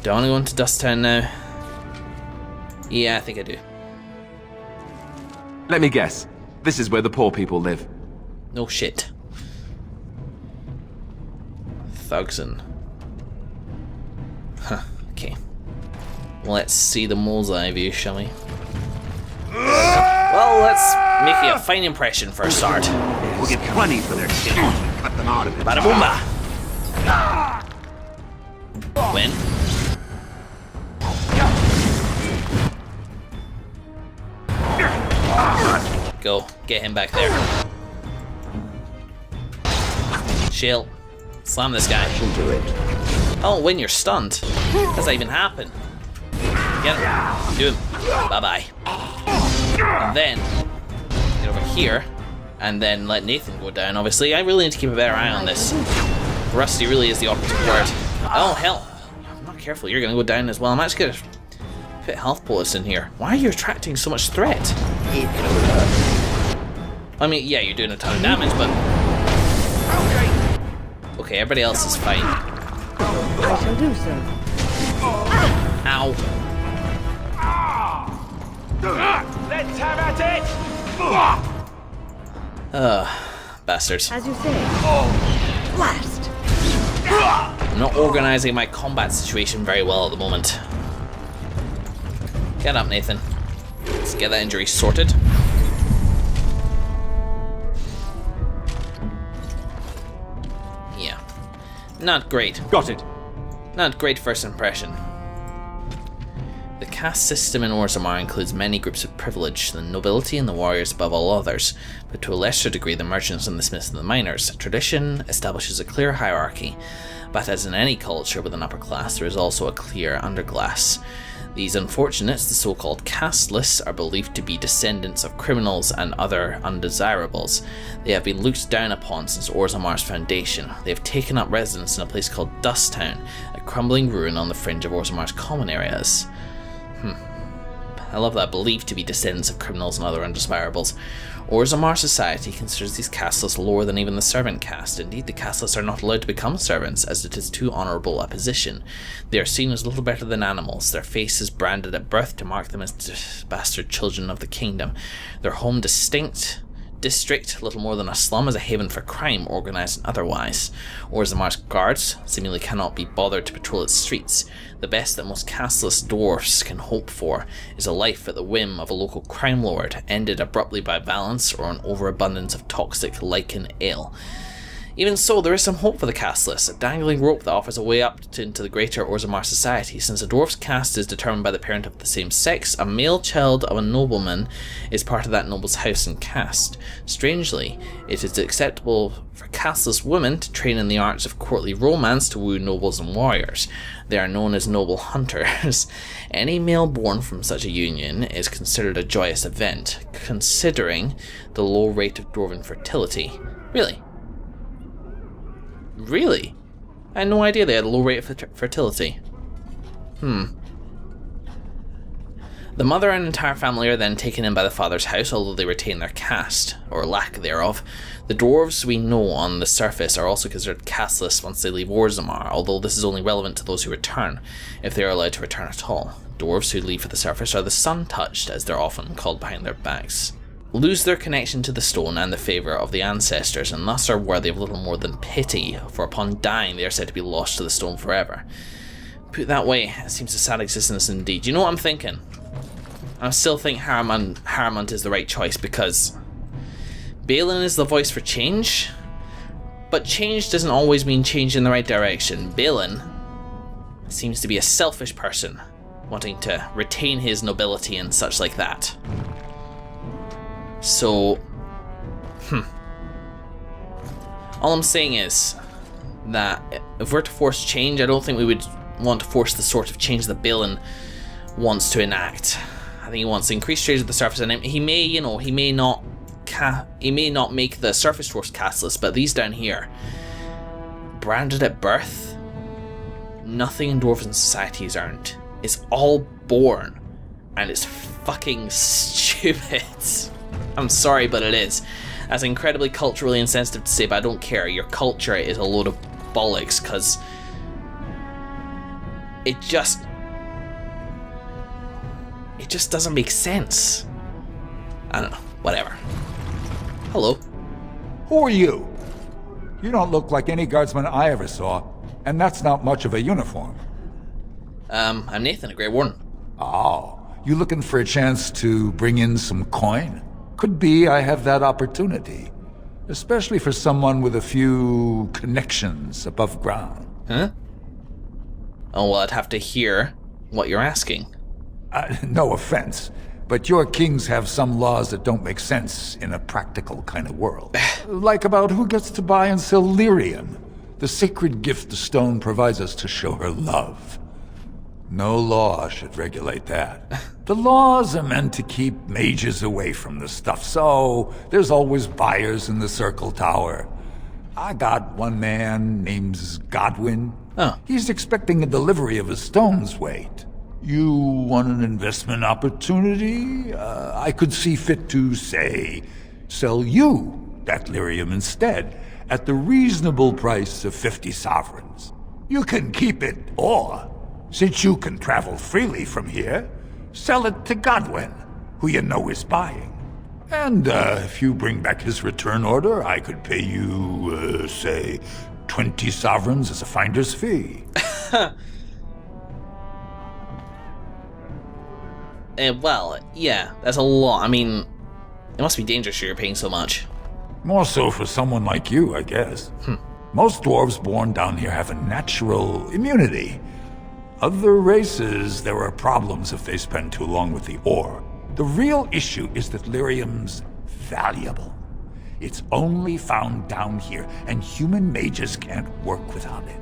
Do I want to go into Dusttown now? Yeah, I think I do. Let me guess. This is where the poor people live. No shit. Thugson. Huh, okay. Let's see the mole's eye view, shall we? Well, let's make a fine impression for a start. We'll get plenty for their skin. Cut them out of it. Bada boomba! Win. Go, get him back there. Shield. Slam this guy. Oh, when you're stunned. How does that even happen? Get him. Do him. Bye-bye. And then, get over here, and then let Nathan go down, obviously. I really need to keep a better eye on this. Rusty really is the operative word. Oh, hell. I'm not careful. You're going to go down as well. I'm actually going to put health bullets in here. Why are you attracting so much threat? I mean, yeah, you're doing a ton of damage, but... Okay, everybody else is fine. I shall do so. Ow. Let's have at it! Bastards. As you say. Blast! I'm not organizing my combat situation very well at the moment. Get up, Nathan. Let's get that injury sorted. Yeah. Not great. Got it. Not great first impression. The caste system in Orzammar includes many groups of privilege, the nobility and the warriors above all others, but to a lesser degree the merchants and the smiths and the miners. Tradition establishes a clear hierarchy, but as in any culture with an upper class, there is also a clear underclass. These unfortunates, the so-called casteless, are believed to be descendants of criminals and other undesirables. They have been looked down upon since Orzammar's foundation. They have taken up residence in a place called Dusttown, a crumbling ruin on the fringe of Orzammar's common areas. I love that, believed to be descendants of criminals and other undesirables. Orzammar society considers these casteless lower than even the servant caste. Indeed, the casteless are not allowed to become servants, as it is too honourable a position. They are seen as little better than animals. Their face is branded at birth to mark them as bastard children of the kingdom. Their home district, little more than a slum, is a haven for crime, organised and otherwise. Orzammar's guards seemingly cannot be bothered to patrol its streets. The best that most casteless dwarfs can hope for is a life at the whim of a local crime lord, ended abruptly by violence or an overabundance of toxic lichen ale. Even so, there is some hope for the casteless, a dangling rope that offers a way up into the greater Orzammar society. Since a dwarf's caste is determined by the parent of the same sex, a male child of a nobleman is part of that noble's house and caste. Strangely, it is acceptable for casteless women to train in the arts of courtly romance to woo nobles and warriors. They are known as noble hunters. Any male born from such a union is considered a joyous event, considering the low rate of dwarven fertility. Really? Really? I had no idea they had a low rate of fertility. The mother and entire family are then taken in by the father's house, although they retain their caste, or lack thereof. The dwarves we know on the surface are also considered casteless once they leave Orzammar, although this is only relevant to those who return, if they are allowed to return at all. Dwarves who leave for the surface are the sun-touched, as they're often called behind their backs. Lose their connection to the stone and the favour of the ancestors, and thus are worthy of little more than pity, for upon dying they are said to be lost to the stone forever. Put that way, it seems a sad existence indeed. You know what I'm thinking? I still think Harmund is the right choice, because Balin is the voice for change, but change doesn't always mean change in the right direction. Balin seems to be a selfish person, wanting to retain his nobility and such like that. So, all I'm saying is that if we're to force change, I don't think we would want to force the sort of change that Balin wants to enact. I think he wants to increase trade at the surface, and he may, he may not make the surface dwarfs casteless, but these down here, branded at birth, nothing in dwarven society is earned. It's all born, and it's fucking stupid. I'm sorry, but it is. That's incredibly culturally insensitive to say, but I don't care. Your culture is a load of bollocks, because It just doesn't make sense. I don't know. Whatever. Hello. Who are you? You don't look like any guardsman I ever saw, and that's not much of a uniform. I'm Nathan, a Grey Warden. Oh, you looking for a chance to bring in some coin? Could be I have that opportunity. Especially for someone with a few connections above ground. Huh? Oh, well, I'd have to hear what you're asking. No offense, but your kings have some laws that don't make sense in a practical kind of world. Like about who gets to buy and sell lyrium, the sacred gift the stone provides us to show her love. No law should regulate that. The laws are meant to keep mages away from the stuff, so there's always buyers in the Circle Tower. I got one man named Godwin. Oh. He's expecting a delivery of a stone's weight. You want an investment opportunity? I could see fit to, say, sell you that lyrium instead, at the reasonable price of 50 sovereigns. You can keep it, or, since you can travel freely from here, sell it to Godwin, who you know is buying. And if you bring back his return order, I could pay you, say, 20 sovereigns as a finder's fee. Well, yeah, that's a lot. I mean, it must be dangerous you're paying so much. More so for someone like you, I guess. Most dwarves born down here have a natural immunity. Other races, there are problems if they spend too long with the ore. The real issue is that lyrium's valuable. It's only found down here, and human mages can't work without it.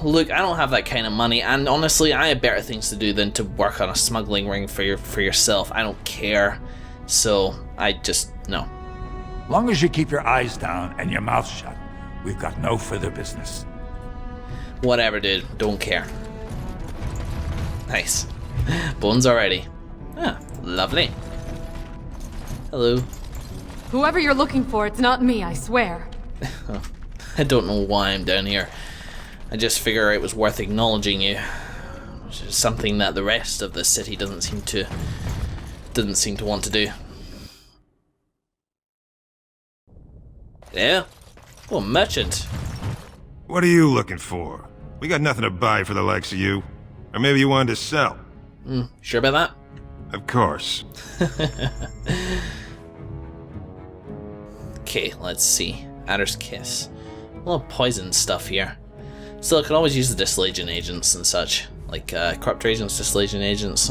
Look, I don't have that kind of money, and honestly, I have better things to do than to work on a smuggling ring for yourself. I don't care. So, no. Long as you keep your eyes down and your mouth shut, we've got no further business. Whatever, dude. Don't care. Nice. Bones already. Ah, lovely. Hello. Whoever you're looking for, it's not me, I swear. I don't know why I'm down here. I just figure it was worth acknowledging you, which is something that the rest of the city didn't seem to want to do. Yeah? Oh, merchant. What are you looking for? We got nothing to buy for the likes of you. Or maybe you wanted to sell. Sure about that? Of course. Okay, let's see. Adder's Kiss. A lot of poison stuff here. Still, I could always use the distillation agents and such. Like, corrupt agents, distillation agents.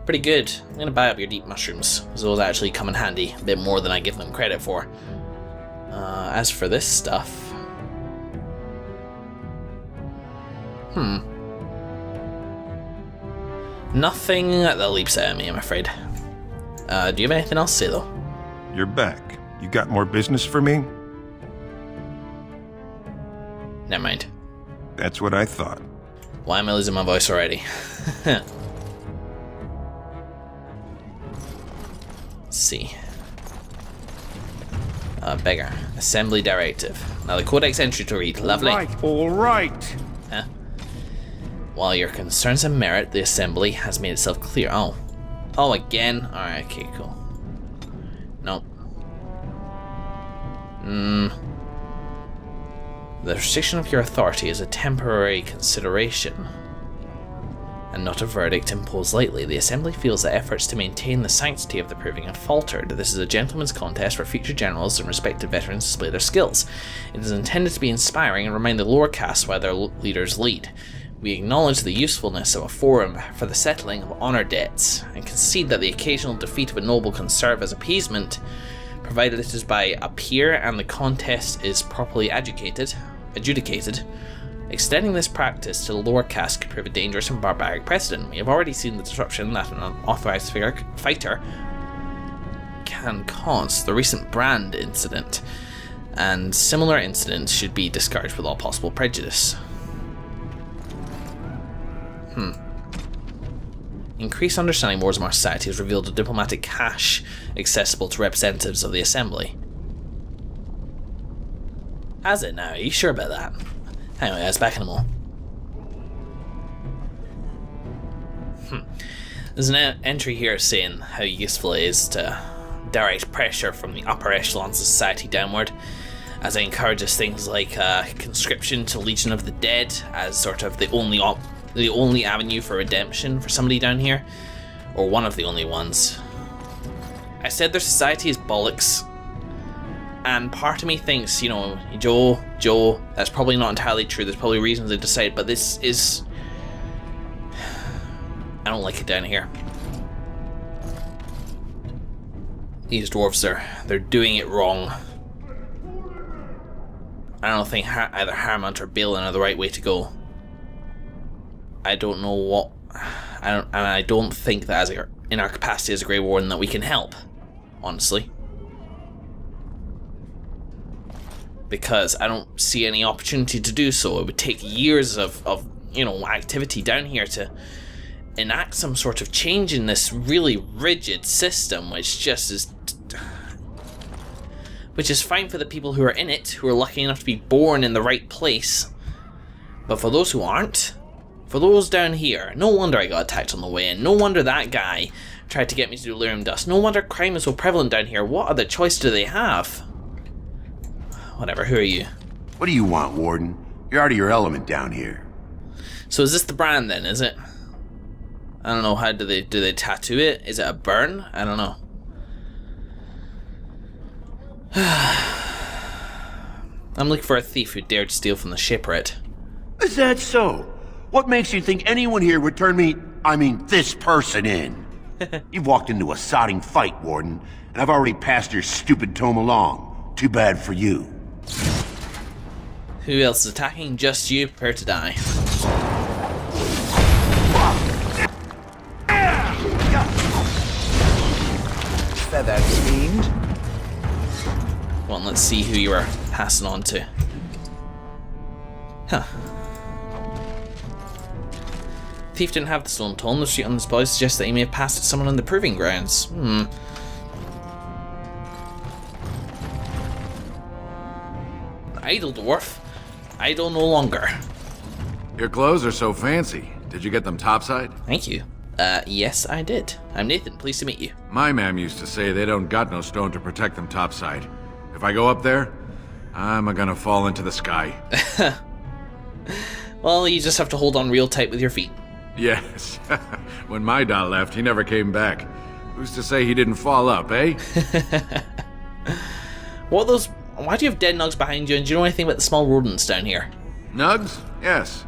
Pretty good. I'm gonna buy up your deep mushrooms, because those actually come in handy. A bit more than I give them credit for. As for this stuff... Nothing that leaps out at me, I'm afraid. Do you have anything else to say, though? You're back. You got more business for me? Never mind. That's what I thought. Why am I losing my voice already? Let's see. Beggar. Assembly Directive. Now the Codex entry to read. Lovely. All right. Huh? While your concerns have merit, the Assembly has made itself clear. Oh. Oh, again? Alright, okay, cool. Nope. The restriction of your authority is a temporary consideration, and not a verdict imposed lightly. The Assembly feels that efforts to maintain the sanctity of the proving have faltered. This is a gentleman's contest where future generals and respected veterans display their skills. It is intended to be inspiring and remind the lower castes why their leaders lead. We acknowledge the usefulness of a forum for the settling of honour debts, and concede that the occasional defeat of a noble can serve as appeasement, provided it is by a peer and the contest is properly adjudicated. Extending this practice to the lower caste could prove a dangerous and barbaric precedent. We have already seen the disruption that an unauthorized fighter can cause. The recent Brand incident and similar incidents should be discouraged with all possible prejudice. Increased understanding of Orzammar society has revealed a diplomatic cache accessible to representatives of the Assembly. Has it now? Are you sure about that? Anyway, I was back in a moment. There's an entry here saying how useful it is to direct pressure from the upper echelons of society downward, as it encourages things like conscription to Legion of the Dead as sort of the only avenue for redemption for somebody down here, or one of the only ones. I said their society is bollocks, and part of me thinks, you know, Joe, that's probably not entirely true. There's probably reasons they decide, but this is... I don't like it down here. These dwarves they're doing it wrong. I don't think either Harmont or Balin are the right way to go. I don't know what... I don't think that in our capacity as a Grey Warden that we can help, honestly. Because I don't see any opportunity to do so. It would take years of you know, activity down here to enact some sort of change in this really rigid system, which is fine for the people who are in it, who are lucky enough to be born in the right place. But for those who aren't, for those down here, no wonder I got attacked on the way in. No wonder that guy tried to get me to do lyrium dust. No wonder crime is so prevalent down here. What other choice do they have? Whatever, who are you? What do you want, Warden? You're out of your element down here. So is this the brand then, is it? I don't know, how do they tattoo it? Is it a burn? I don't know. I'm looking for a thief who dared steal from the shipwright. Is that so? What makes you think anyone here would turn this person in? You've walked into a sodding fight, Warden, and I've already passed your stupid tome along. Too bad for you. Who else is attacking? Just you, prepare to die. Feathered fiend. Well, let's see who you are passing on to. Huh. Thief didn't have the stone tome. The street on this boy suggests that he may have passed it to someone on the proving grounds. Idle dwarf. Idle no longer. Your clothes are so fancy. Did you get them topside? Thank you. Yes, I did. I'm Nathan. Pleased to meet you. My mam used to say they don't got no stone to protect them topside. If I go up there, I'm gonna fall into the sky. Well, you just have to hold on real tight with your feet. Yes. When my dad left, he never came back. Who's to say he didn't fall up, eh? What are those... Why do you have dead nugs behind you, and do you know anything about the small rodents down here? Nugs? Yes.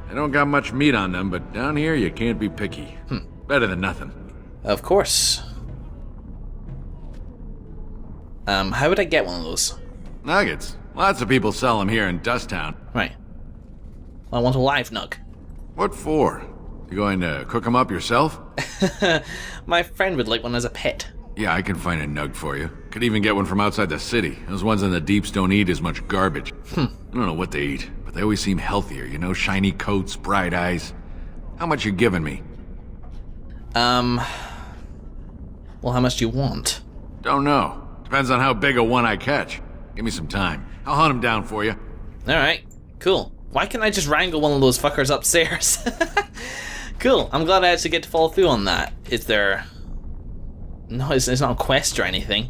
They don't got much meat on them, but down here you can't be picky. Better than nothing. Of course. How would I get one of those? Nuggets. Lots of people sell them here in Dusttown. Right. Well, I want a live nug. What for? You going to cook them up yourself? My friend would like one as a pet. Yeah, I can find a nug for you. Could even get one from outside the city. Those ones in the deeps don't eat as much garbage. I don't know what they eat, but they always seem healthier, you know? Shiny coats, bright eyes. How much you giving me? Well, how much do you want? Don't know. Depends on how big a one I catch. Give me some time. I'll hunt him down for you. Alright, cool. Why can't I just wrangle one of those fuckers upstairs? Cool, I'm glad I actually get to follow through on that. Is there... No, it's not a quest or anything.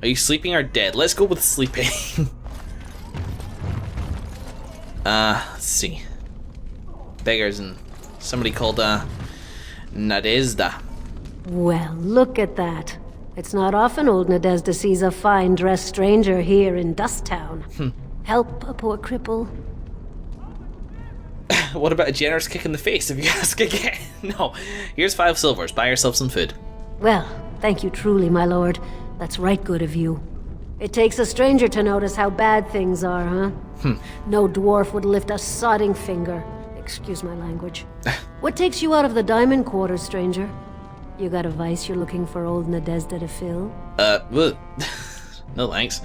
Are you sleeping or dead? Let's go with sleeping. Let's see. Beggars and somebody called, Nadezda. Well, look at that. It's not often old Nadezda sees a fine-dressed stranger here in Dusttown. Help a poor cripple. What about a generous kick in the face, if you ask again? No. Here's 5 silvers. Buy yourself some food. Well, thank you truly, my lord. That's right good of you. It takes a stranger to notice how bad things are, huh? No dwarf would lift a sodding finger. Excuse my language. What takes you out of the diamond quarters, stranger? You got a vice you're looking for old Nadezda to fill? Well, no thanks.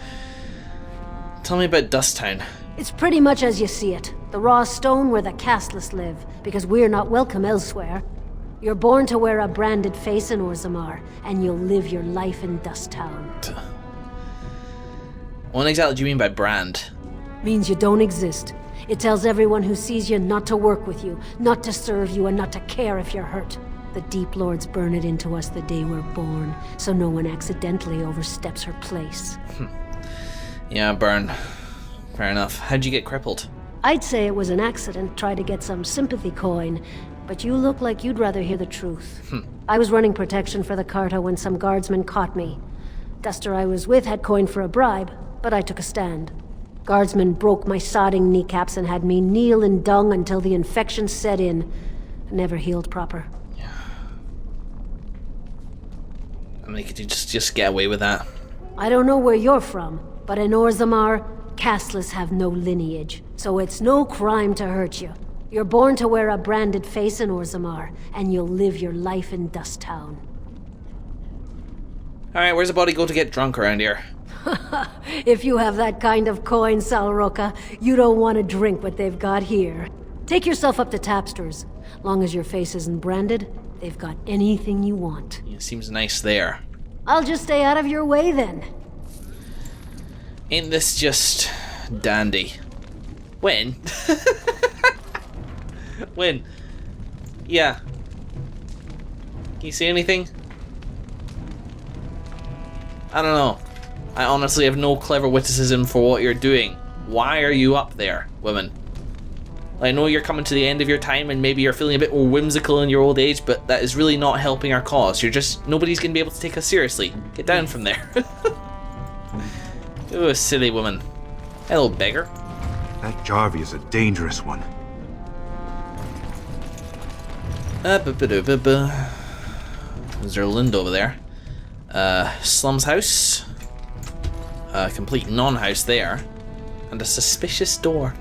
Tell me about Dusttown. It's pretty much as you see it. The raw stone where the casteless live, because we're not welcome elsewhere. You're born to wear a branded face in Orzammar, and you'll live your life in Dusttown. What exactly do you mean by brand? Means you don't exist. It tells everyone who sees you not to work with you, not to serve you, and not to care if you're hurt. The Deep Lords burn it into us the day we're born, so no one accidentally oversteps her place. Yeah, burn. Fair enough. How'd you get crippled? I'd say it was an accident, try to get some sympathy coin, but you look like you'd rather hear the truth. I was running protection for the Carta when some guardsmen caught me. Duster I was with had coin for a bribe, but I took a stand. Guardsmen broke my sodding kneecaps and had me kneel in dung until the infection set in. Never healed proper. I mean, could you just get away with that? I don't know where you're from, but in Orzammar, casteless have no lineage, so it's no crime to hurt you. You're born to wear a branded face in Orzammar, and you'll live your life in Dust Town. Alright, where's the body go to get drunk around here? If you have that kind of coin, Salroka, you don't want to drink what they've got here. Take yourself up to Tapster's. Long as your face isn't branded, they've got anything you want. Yeah, seems nice there. I'll just stay out of your way then. Ain't this just dandy? When? When? Yeah. Can you see anything? I don't know. I honestly have no clever witticism for what you're doing. Why are you up there, woman? I know you're coming to the end of your time and maybe you're feeling a bit more whimsical in your old age, but that is really not helping our cause. You're just... nobody's gonna be able to take us seriously. Get down from there. Ooh, silly woman. Hello, beggar. That Jarvie is a dangerous one. Is there a Lind over there? Slum's house. A complete non-house there. And a suspicious door.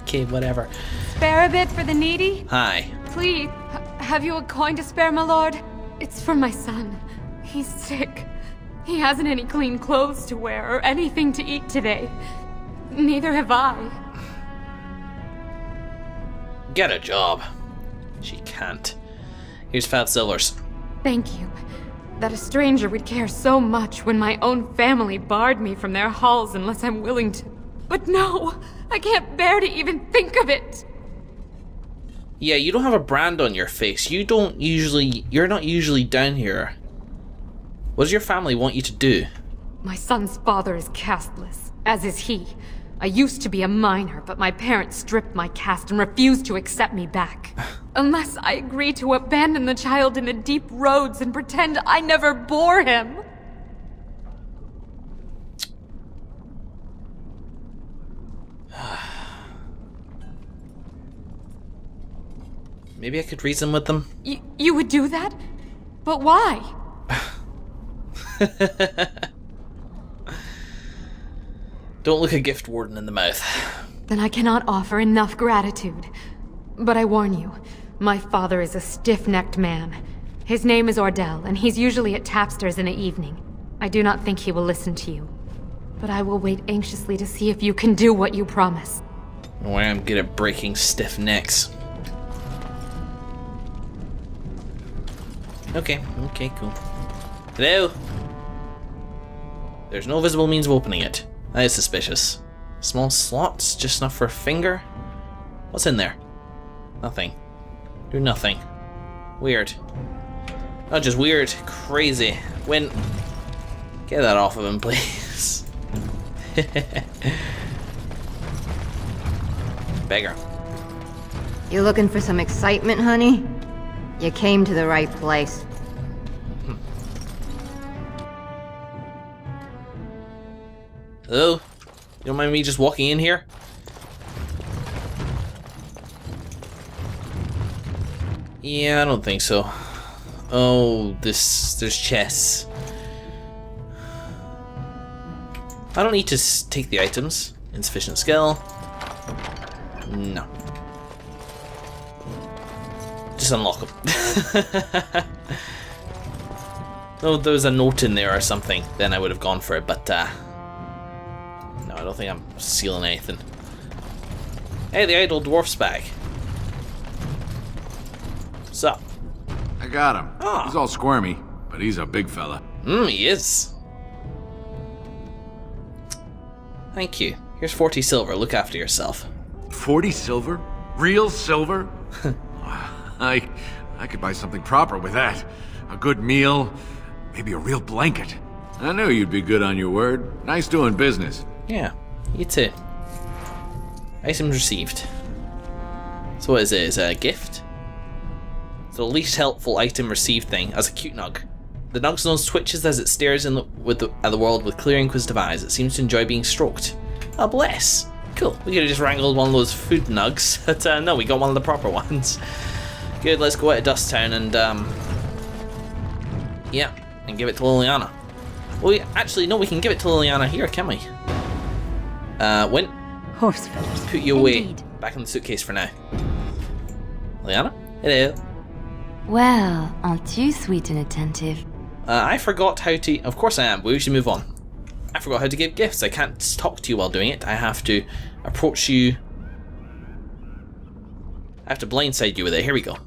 Okay, whatever. Spare a bit for the needy? Hi. Please, have you a coin to spare, my lord? It's for my son. He's sick. He hasn't any clean clothes to wear or anything to eat today. Neither have I. Get a job. She can't. Here's 5 silvers. Thank you. That a stranger would care so much when my own family barred me from their halls unless I'm willing to. But no! I can't bear to even think of it! Yeah, you don't have a brand on your face. You're not usually down here. What does your family want you to do? My son's father is casteless, as is he. I used to be a minor, but my parents stripped my caste and refused to accept me back. Unless I agree to abandon the child in the deep roads and pretend I never bore him. Maybe I could reason with them? You would do that? But why? Don't look a gift warden in the mouth. Then I cannot offer enough gratitude. But I warn you, my father is a stiff-necked man. His name is Ordell, and he's usually at Tapster's in the evening. I do not think he will listen to you. But I will wait anxiously to see if you can do what you promise. Oh, I'm good at breaking stiff necks. Okay, cool. Hello? There's no visible means of opening it. That is suspicious. Small slots, just enough for a finger? What's in there? Nothing. Do nothing. Weird. Not just weird, crazy. When... Get that off of him, please. Beggar. You looking for some excitement, honey? You came to the right place. Hello? You don't mind me just walking in here? Yeah, I don't think so. Oh, there's chests. I don't need to take the items. Insufficient skill. No. Just unlock them. Oh, there was a note in there or something, then I would have gone for it, but no, I don't think I'm sealing anything. Hey, the idle dwarf's back. What's up? I got him. Ah. He's all squirmy, but he's a big fella. He is. Thank you. Here's 40 silver. Look after yourself. 40 silver? Real silver? I could buy something proper with that. A good meal, maybe a real blanket. I knew you'd be good on your word. Nice doing business. Yeah, you too. Items received. So what is it? Is it a gift? It's the least helpful item received thing. As a cute nug. The nug's nose twitches as it stares at the world with clear inquisitive eyes. It seems to enjoy being stroked. Oh, bless. Cool. We could have just wrangled one of those food nugs, but no, we got one of the proper ones. Good, let's go out of Dust Town and, yeah, and give it to Liliana. Well, actually, no, we can give it to Liliana here, can we? Win. Horse feathers. Put you away. Indeed. Back in the suitcase for now. Liliana? Hello. Well, aren't you sweet and attentive? I forgot how to... Of course I am, but we should move on. I forgot how to give gifts. I can't talk to you while doing it. I have to approach you... I have to blindside you with it. Here we go.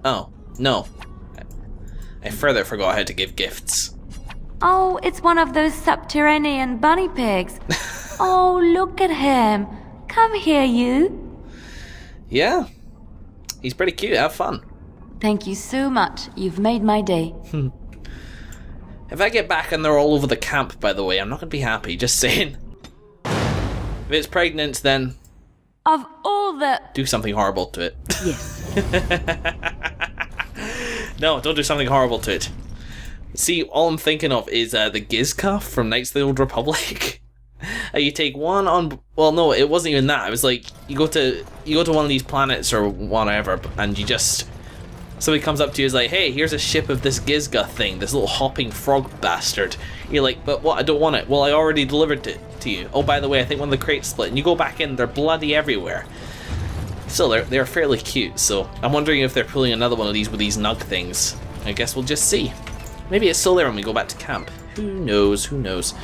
Oh, no. I further forgot how to give gifts. Oh, it's one of those subterranean bunny pigs. Oh, look at him. Come here, you. Yeah. He's pretty cute. Have fun. Thank you so much. You've made my day. If I get back and they're all over the camp, by the way, I'm not going to be happy. Just saying. If it's pregnant, then... Of all the... do something horrible to it. Yes. No, don't do something horrible to it. See, all I'm thinking of is the Gizka from Knights of the Old Republic. You take one on... Well, no, it wasn't even that. It was like, you go to one of these planets or whatever, and you just... Somebody comes up to you and is like, hey, here's a ship of this Gizka thing, this little hopping frog bastard. You're like, but what? I don't want it. Well, I already delivered it to you. Oh, by the way, I think one of the crates split. And you go back in, they're bloody everywhere. Still, they're fairly cute, so I'm wondering if they're pulling another one of these with these nug things. I guess we'll just see. Maybe it's still there when we go back to camp. Who knows? Who knows?